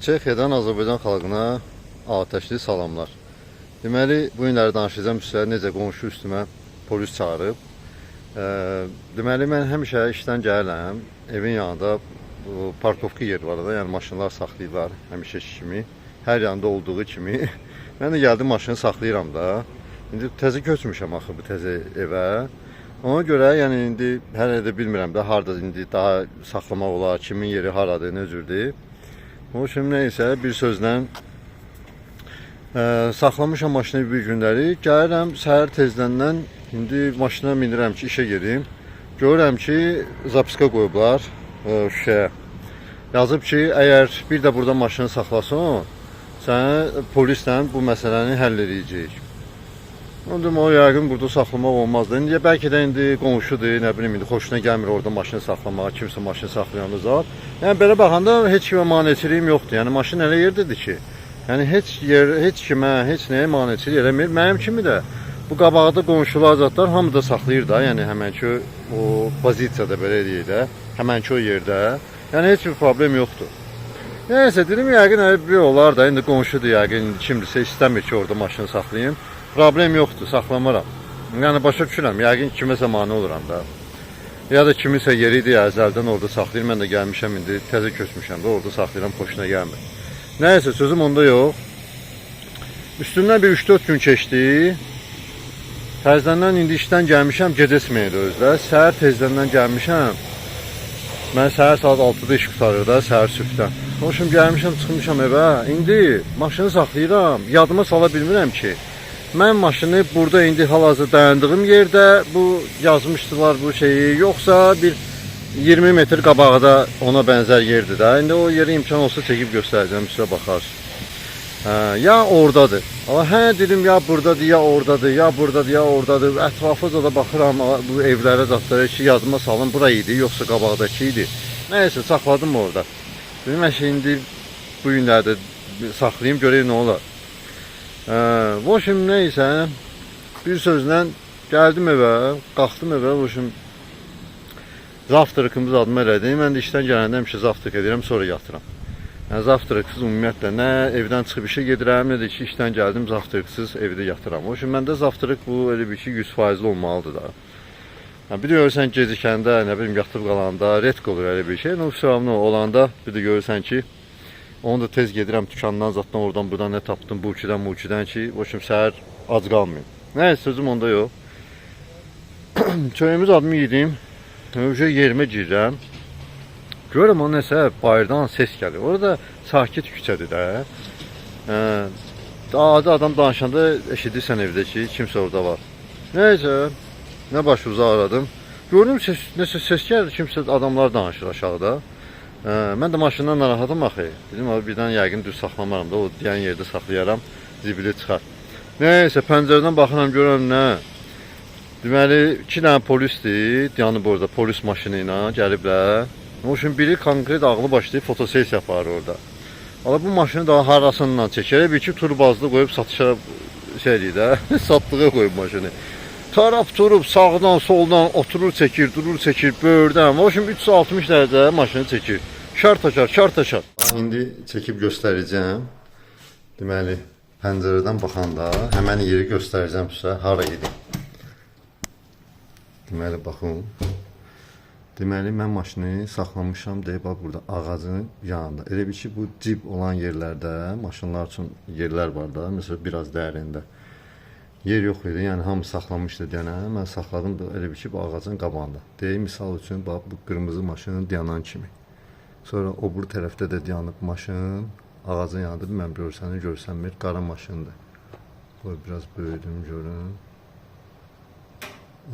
Çexiyədən Azərbaycan xalqına atəşli salamlar. Deməli, bu günləri danışacağım sizə necə qonşu üstümə polis çağırıb. Deməli, mən həmişə işdən gəlirəm, evin yanında parkovka yeri var da, yəni maşınlar saxlayırlar həmişəki kimi. Hər yanda olduğu kimi. Mən də gəldim maşını saxlayıram da. İndi təzə köçmüşəm axı bu təzə evə. Ona görə, yəni indi hələ də bilmirəm də harda indi daha saxlamaq olar, kimin yeri haradır, nə cürdür. O şimdi neysə, bir sözlə saxlamışam maşını bir günləri. Gəlirəm səhər tezdəndən, indi maşına minirəm ki, işə gedim. Görürəm ki, zapiska qoyublar şüşəyə. Yazıb ki, əgər bir də burada maşını saxlasın, sənə polislə bu məsələni həll edəcəyik. Ondan o yəqin burada saxlamaq olmazdı. İndi bəlkə də indi qonşudur, nə bilim indi xoşuna gəlmir orada maşını saxlamağa, kimsə maşını saxlayanı zat. Yəni belə baxanda heç kimə maneçiliyim yoxdur. Yəni maşın elə yerdedir ki, yəni heç kimə, heç nəyə maneçilik eləmir. Mənim kimi də bu qabaqda qonşular zatlar hamı da saxlayır da, yəni həmənki o pozisiyada belə deyək də, həmənki o yerdə. Yəni heç bir problem yoxdur. Nəysə dedim yəqin bir olar da indi qonşudur yəqin kimdirsə istəmir ki, orada maşını saxlayım. Problem yoxdur, saxlamaram. Yəni başa düşürəm, yəqin kiməsə mane oluram da. Ya da kimisə yeridir, əzəldən orada saxlayır. Mən də gəlmişəm indi, təzə köçmüşəm də orada saxlayıram, xoşuna gəlmir. Nəysə, sözüm onda yox. Üstündən bir 3-4 gün keçdi. Təzədən indi işdən gəlmişəm, gecə smeyədə özlə. Səhər tezdəndən gəlmişəm. Mən səhər saat 6-da iş qutarır da, səhər sübhdən. Hoşum gəlmişəm, çıxmışam evə. İndi maşını saxlayıram, yadıma sala bilmirəm ki, mən maşını burada indi hal-hazırda dayandığım yerdə bu yazmışdılar bu şeyi, yoxsa bir 20 metr qabağda ona bənzər yerdir də. İndi o yeri imkan olsa çəkib göstərəcəm, sizə baxarsınız. Ya oradadır. Amma hə dedim ya buradadır, ya oradadır, ya buradadır, ya oradadır. Ətrafıca da baxıram bu evlərə, zatlara ki, yazma salın bura idi, yoxsa qabaqdakı idi. Nəysə saxladım orada. Dedim indi bu günlərdə saxlayayım, görəyim nə olar. Voşum neysə, bir sözlə gəldim evə, qalxdım evə, voşum zavtrıkımız adıma elədim. Mən də işdən gələndə həmişə zavtrık edirəm, sonra yatıram. Yəni zavtrıksız ümumiyyətlə nə evdən çıxıb işə gedirəm, nə də ki işdən gəldim zavtrıksız evdə yatıram. Voşum məndə zavtrık bu elə bir ki 100% olmalıdır da. Yəni bir də görürsən gecikəndə, nə bilim yatıb qalanda retk olur elə bir şey. Növsüravlı olanda bir də görürsən ki onu da tez gedirəm dükandan, zatdan oradan buradan nə tapdım, bu ukidən ki, boşum səhər ac qalmayayım. Nəysə, sözüm onda yox. Çöyümüz adımı yedim, yerimə girirəm. Görürəm o nəsə bayırdan ses gəlir. Orada sakit küçədir də. Adi adam danışanda eşidirsən evdə ki, kimsə orada var. Nəysə, nə başımıza aradım. Gördüm nəsə ses gəlir, kimsə adamlar danışır aşağıda. Mən də maşından narahatım axı. Dedim abi birdən yəqin düz saxlamaram da, o deyən yerdə saxlayaram, zibili çıxar. Nəysə pəncərədən baxıram görürəm nə. Deməli 2 dənə polisdir, yanıb orada polis maşını ilə gəliblər. O üçün biri konkret ağlı başlayıb fotosesiya aparır orada. Ala bu maşını daha harasından çəkər, bir ki turbazlı qoyub satışa şey eləyir də, satlığa qoyub maşını. Taraf turub sağdan soldan oturur çəkir, durur çəkir, böyürdən. O üçün 360 dərəcə maşını çəkir. Şar taşar. İndi çəkib göstərəcəm. Deməli, pəncərədən baxanda həmən yeri göstərəcəm sizə, hara idi. Deməli, baxın. Deməli, mən maşını saxlamışam, deyib, burada ağacın yanında. Elə bir ki, bu cib olan yerlərdə, maşınlar üçün yerlər var da, məsələn, biraz dərində. Yer yox idi, yəni hamı saxlamışdı deyənə, mən saxladım da elə bir ki, bu ağacın qabağında. Deyim, misal üçün, bax, bu qırmızı maşının dayanan kimi. Sonra o bu tərəfdə də dayanıb maşın, ağacın yanında, mən görsənmir, qara maşındır. Qoy, biraz böyüdüm, görün.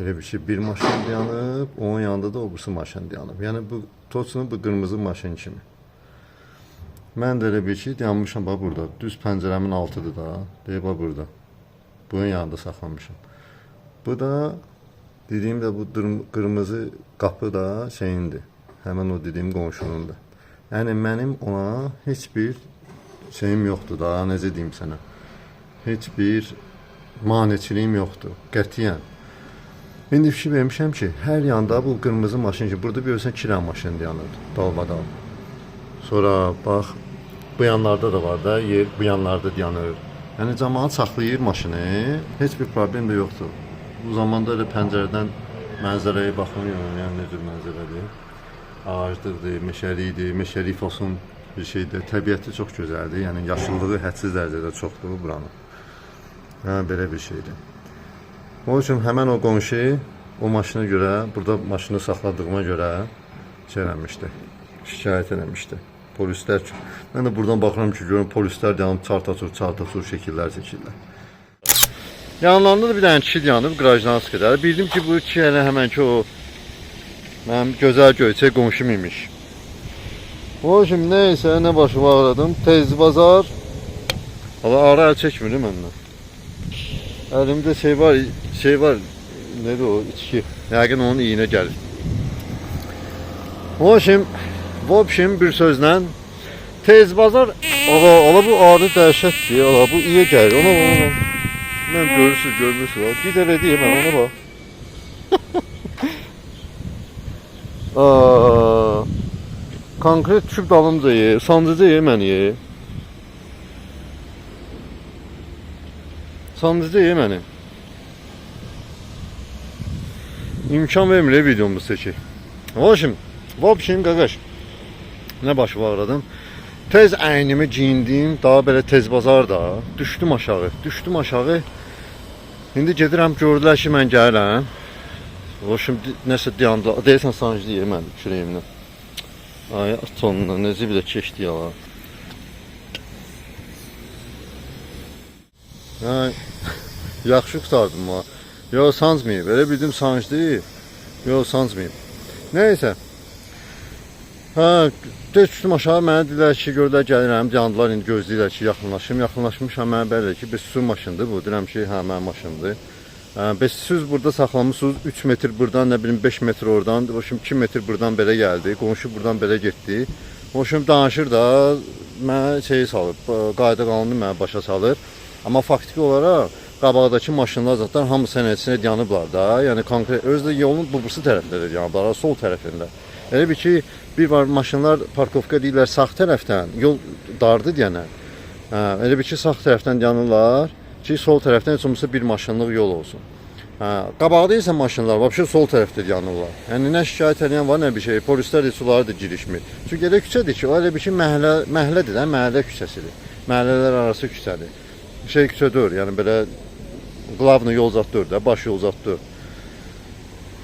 Elə bir ki, bir maşın dayanıb, onun yanında da o bursu maşın dayanıb. Yəni, bu toçunu bu qırmızı maşın kimi. Mən də elə bir ki, dayanmışam, bax, burada. Düz pəncərəmin altıdır da, deyib, bax, burada. Bunun yanında saxlamışam. Bu da, dediyim də bu qırmızı qapı da şeyindir. Həmən o dediyim qonşunundur. Yəni, mənim ona heç bir şeyim yoxdur da, necə deyim sənə. Heç bir maneçiliyim yoxdur, qətiyyən. İndi fikir vermişəm ki, hər yanda bu qırmızı maşın ki, burada bir ölsən 2 dənə maşın dayanır, dalbadal. Sonra bax, Bu yanlarda da var da yer, bu yanlarda yanır. Yəni cəmaət saxlayır maşını, heç bir problem də yoxdur. Bu zamanda elə pəncərədən mənzərəyə baxıram, yəni nə cür mənzərədir. Ağaclıqdır, meşəlikdir, meşəlik olsun bir şeydir. Təbiəti çox gözəldir, yəni yaşıllığı hədsiz dərəcədə çoxdur buranın. Yəni belə bir şeydir. Onun üçün həmən o qonşu o maşına görə, burada maşını saxladığıma görə şey eləmişdi, şikayət eləmişdi. Polislər, mən də buradan baxıram ki, görürüm polislər yanıb çartaçur şəkillər çəkirlər. Yanlarında da bir dənə kişi yanıb, qrajdan qədər. Bildim ki, bu kişi elə həmən ki o mənim gözəl göyçək qonşum imiş. O şimdi neysə, nə başımı ağladım, tez bazar. Valla ara əl çəkmir məndən. Əlimdə şey var, nədir o, içki. Yəqin onun iyinə gəlir. O şimdi bir sözlə tez bazar, ala bu adı dəhşətdir, ala bu iyi gəlir, ona. Mən görmürsünüz, bir də deyim, ona bax. Konkret düşüb dalımca ye, sancıca ye məni ye. Sancıca ye məni. İmkan vermir videomu çəkək. Vobşim qaqaş. Nə başımı ağradım. Tez əynimi giyindim, daha belə tez bazar da. Düşdüm aşağı. İndi gedirəm, gördülər ki, mən gəlirəm. O şimdi nəsə dayandı. Deyirsən sancı ye mən kürəyimlə. Ay atonla necə bir də keçdi ya. Yaxşı qutardım ha. Yo sancmayıb. Elə bildim sancdı. Yo sancmayıb. Nəysə. Düşdüm aşağı, mənə dedilər ki, gördülər gəlirəm, yandılar, indi gözləyirlər ki, yaxınlaşmışam, mənə bəlli ki, biz su maşındır bu, deyirəm ki, mənim maşındır. Siz burada saxlamışsınız, 3 metr buradan, nə bilim 5 metr oradan, 2 metr buradan belə gəldi, qonşu buradan belə getdi. Danışır da, mənə şeyi salır, qayda qanunu mənə başa salır. Amma faktiki olaraq, qabaqdakı maşınlar zaten hamı sənədçinə yanıblar da, yəni konkret, özdə yolun bu birisi tərəfində yanıblar, sol tərəfində. Elə bir ki, bir var maşınlar parkovka deyirlər sağ tərəfdən, yol dardı deyənə. Elə bir ki, sağ tərəfdən yanırlar ki, sol tərəfdən heç olmasa bir maşınlıq yol olsun. Qabaqda isə maşınlar vəbşə sol tərəfdə yanırlar. Yəni nə şikayət edən var, nə bir şey. Polislər də suları da girişmir. Çünki elə küçədir ki, o elə bir ki, məhəllədir də, məhəllə küçəsidir. Məhəllələr arası küçədir. Küçə deyil, yəni belə qlavlı yol zat deyil də, baş yol zat deyil.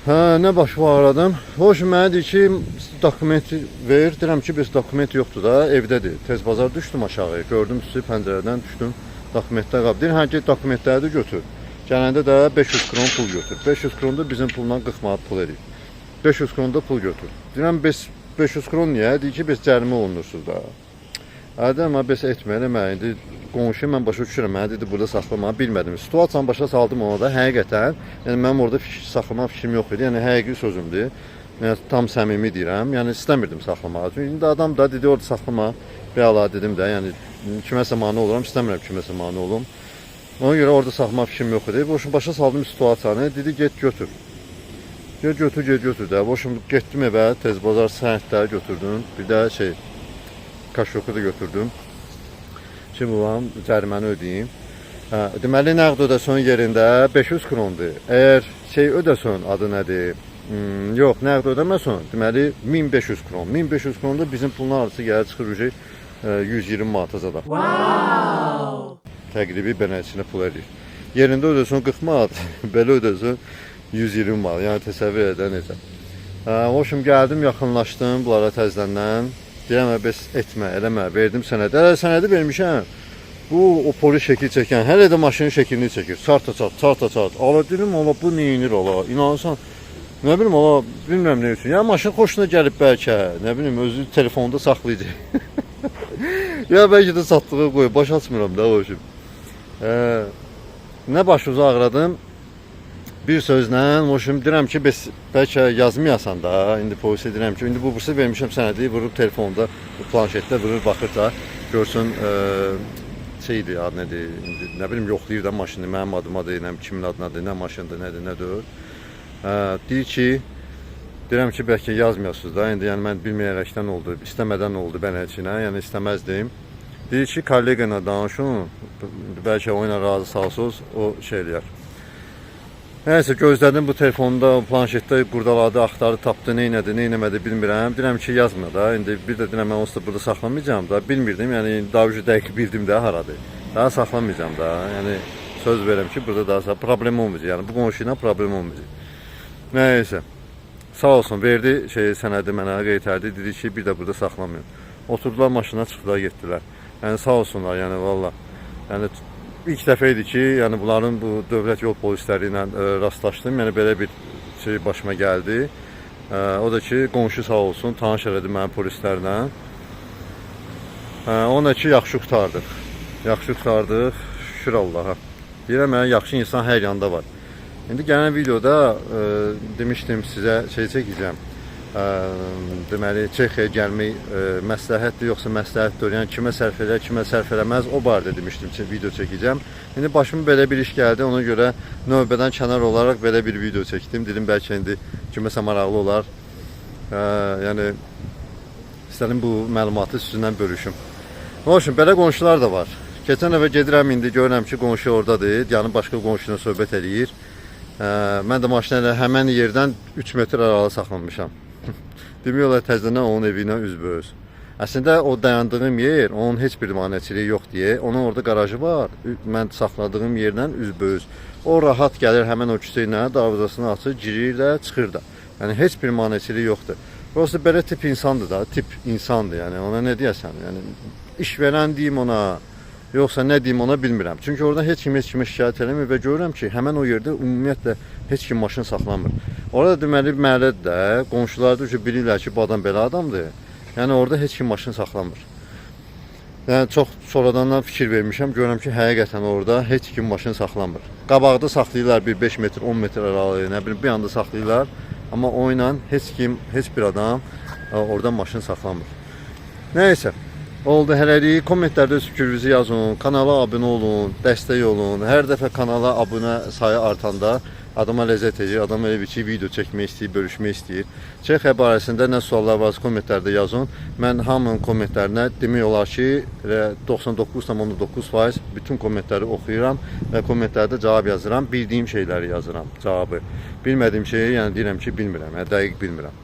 Nə başımı ağradım. Mənə deyir ki, dokumenti ver. Deyirəm ki, biz dokument yoxdur da, evdədir. Tez bazar düşdüm aşağı, gördüm sizi pəncərədən düşdüm. Dokumentlər qabı. Deyir, get dokumentləri də götür. Gələndə də 500 kron pul götür. 500 kron da bizim pulla 40 manat pul edir. 500 kron da pul götür. Deyirəm, 500 kron niyə? Deyir ki, biz cərimə olunursunuz da. Deyirəm, biz etməyəm, indi qonşu mən başa düşürəm, mənə dedi burada saxlamağı bilmədim. Situasiyanı başa saldım ona da, həqiqətən, yəni mənim orada saxlamaq fikrim yox idi, yəni həqiqi sözümdür, yəni tam səmimi deyirəm, yəni istəmirdim saxlamağı. Çünki indi adam da dedi orada saxlama, bəla dedim də, yəni kiməsə mane oluram, istəmirəm kiməsə mane olum. Ona görə orada saxlamaq fikrim yox idi. Başa saldım situasiyanı, dedi get götür. Get götür də. Getdim evə, tez bazar sənədləri götürdüm, bir də kaşoku da götürdüm. Şimdi bulam cəriməni ödəyim. Deməli, nəqd ödəson yerində 500 krondur. Əgər ödəson adı nədir? Yox, nəqd ödəməson, deməli 1500 kron. 1500 kron da bizim pulun arası gəlir çıxır 120 manata zada. Təqribi bənəlçinə pul edir. Yerində ödəson 40 manat, belə ödəson 120 manat. Yəni təsəvvür edən necə. Gəldim, yaxınlaşdım bunlara təzləndən. Deyəmə, bəs etmə, eləmə, verdim sənədi. Sənədi vermişəm. Bu, o polis şəkil çəkən, hələ də maşının şəklini çəkir. Çart. Ala dedim, ala bu neyinir, ala. İnanırsan, nə bilim, ala, bilmirəm nə üçün. Yəni, maşın xoşuna gəlib bəlkə, nə bilim, özü telefonda saxlayacaq. Ya, bəlkə də satdığı qoyub, baş açmıram da, o üçün. Nə başımıza ağradım? Bir sözlə, deyirəm ki, bəlkə yazmayasan da, indi polisə deyirəm ki, indi bu bursa vermişəm sənədi, vurub telefonda, planşetdə vurur, baxır da, görsün, şeydir, adı nədir, nə bilim, yoxlayır da maşını, mənim adımadır, kimin adınadır, nə maşındır, nədir, nə deyil. Deyir ki, deyirəm ki, bəlkə yazmayasınız da, indi yəni mən bilməyərəkdən oldu, istəmədən oldu bənəlçinə, yəni istəməzdim. Deyir ki, kollega ilə danışın, bəlkə o ilə razı salsınız, o şey eləyər. Nəysə, gözlədim bu telefonda, planşetdə qurdalarda axtardı, tapdı, neynədi, neynəmədi bilmirəm. Deyirəm ki, yazma da. İndi bir də deyirəm, mən onsuz da burada saxlamayacağım da. Bilmirdim, yəni daha önce dəqiq bildim də haradır. Daha saxlamayacağım da. Yəni söz verirəm ki, burada daha problem olmayacaq. Yəni bu qonşu ilə problem olmayacaq. Nəysə. Sağ olsun, verdi sənədi mənə qaytardı. Dedi ki, bir də burada saxlamayın. Oturdular maşına, çıxdılar, getdilər. Yəni sağ olsunlar, yəni valla. Yəni İlk dəfə idi ki, yəni bunların bu dövlət yol polisləri ilə rastlaşdım. Yəni belə bir şey başıma gəldi. O da ki, qonşu sağ olsun, tanış elədi mənim polislərlə. Ona ki, yaxşı qurtardıq. Yaxşı qurtardıq, şükür Allaha. Deyirəm, yaxşı insan hər yanda var. İndi gələn videoda demişdim sizə çəkəcəm. Deməli, Çexiyaya gəlmək məsləhətdir, yoxsa məsləhətdir, yəni kimə sərf elər, kimə sərf eləməz, o barədə demişdim ki, video çəkəcəm. İndi başıma belə bir iş gəldi, ona görə növbədən kənar olaraq belə bir video çəkdim. Dedim, bəlkə indi kiməsə maraqlı olar. Yəni, istədim bu məlumatı sizinlə bölüşüm. Olsun, belə qonşular da var. Keçən dəfə gedirəm, indi görürəm ki, qonşu oradadır, yəni başqa qonşuyla söhbət eləyir. Mən də maşını elə həmən yerdən 3 metr aralı saxlanmışam. Demək olar təzədən onun evi ilə üzbəüz. Əslində o dayandığım yer, onun heç bir maneçiliyi yox deyə, onun orada qarajı var. Mən saxladığım yerdən üzbəüz. O rahat gəlir həmən o küçə ilə, darvazasını açır, girir də, çıxır da. Yəni heç bir maneçiliyi yoxdur. Prosta belə tip insandır da, tip insandır. Yəni ona nə deyəsən? Yəni iş verən deyim ona, yoxsa nə deyim ona bilmirəm. Çünki orada heç kimə şikayət eləmir və görürəm ki, həmən o yerdə ümumiyyətlə heç kim maşın saxlamır. Orada deməli məhəllədə də qonşular da bilirlər ki, bu adam belə adamdır. Yəni orada heç kim maşın saxlamır. Yəni çox sonradan fikir vermişəm, görürəm ki, həqiqətən orada heç kim maşın saxlamır. Qabaqda saxlayırlar bir 5 metr, 10 metr aralı, nə bilim bir anda saxlayırlar, amma o ilə heç kim, heç bir adam orada maşın saxlamır. Nəysə. Oldu, hələlik kommentlərdə öz fikrinizi yazın, kanala abunə olun, dəstək olun. Hər dəfə kanala abunə sayı artanda adama ləzzət edir, adam elə bir ki, video çəkmək istəyir, bölüşmək istəyir. Çexiya barəsində nə suallar varsa kommentlərdə yazın. Mən hamının kommentlərinə demək olar ki, 99,9% bütün kommentləri oxuyuram və kommentlərdə cavab yazıram, bildiyim şeyləri yazıram, cavabı. Bilmədiyim şeyi, yəni deyirəm ki, bilmirəm, dəqiq bilmirəm.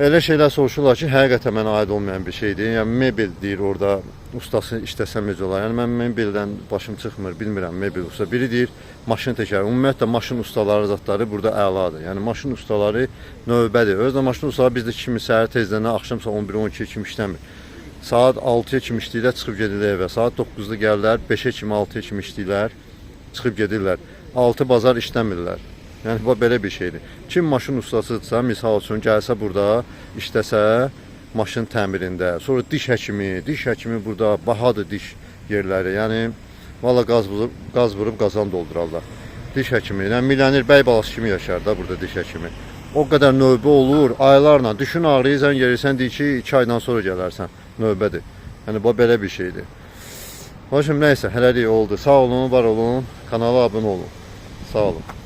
Elə şeylər soruşurlar ki, həqiqətən mənə aid olmayan bir şeydir. Yəni mebel deyir orada, ustası işləsəm necə olar. Yəni mən mebeldən başım çıxmır, bilmirəm mebel usta. Biri deyir maşın təkəri. Ümumiyyətlə maşın ustaları zatları burada əladır. Yəni maşın ustaları növbədir. Özdə maşın ustaları bizdə kimi səhər tezdən axşamsa 11-12 kimi işləmir. Saat 6-ya kimi işləyirlər, çıxıb gedirlər evə. Saat 9-da gəlirlər, 5-ə kimi, 6-ya kimi işləyirlər, çıxıb gedirlər. 6 bazar işləmirlər. Yəni bu belə bir şeydir. Kim maşın ustasıdırsa, misal üçün gəlsə burada işləsə maşın təmirində, sonra diş həkimi burada bahadır diş yerləri. Yəni valla qaz vurub qazan doldurarlar. Diş həkimi, yəni milyoner bəy balası kimi yaşar da burada diş həkimi. O qədər növbə olur, aylarla. Düşün ağrıyırsan, yerirsən, deyir ki, 2 aydan sonra gələrsən. Növbədir. Yəni bu belə bir şeydir. Hoşum, nəysə, hələlik oldu. Sağ olun, var olun, kanala abunə olun. Sağ olun.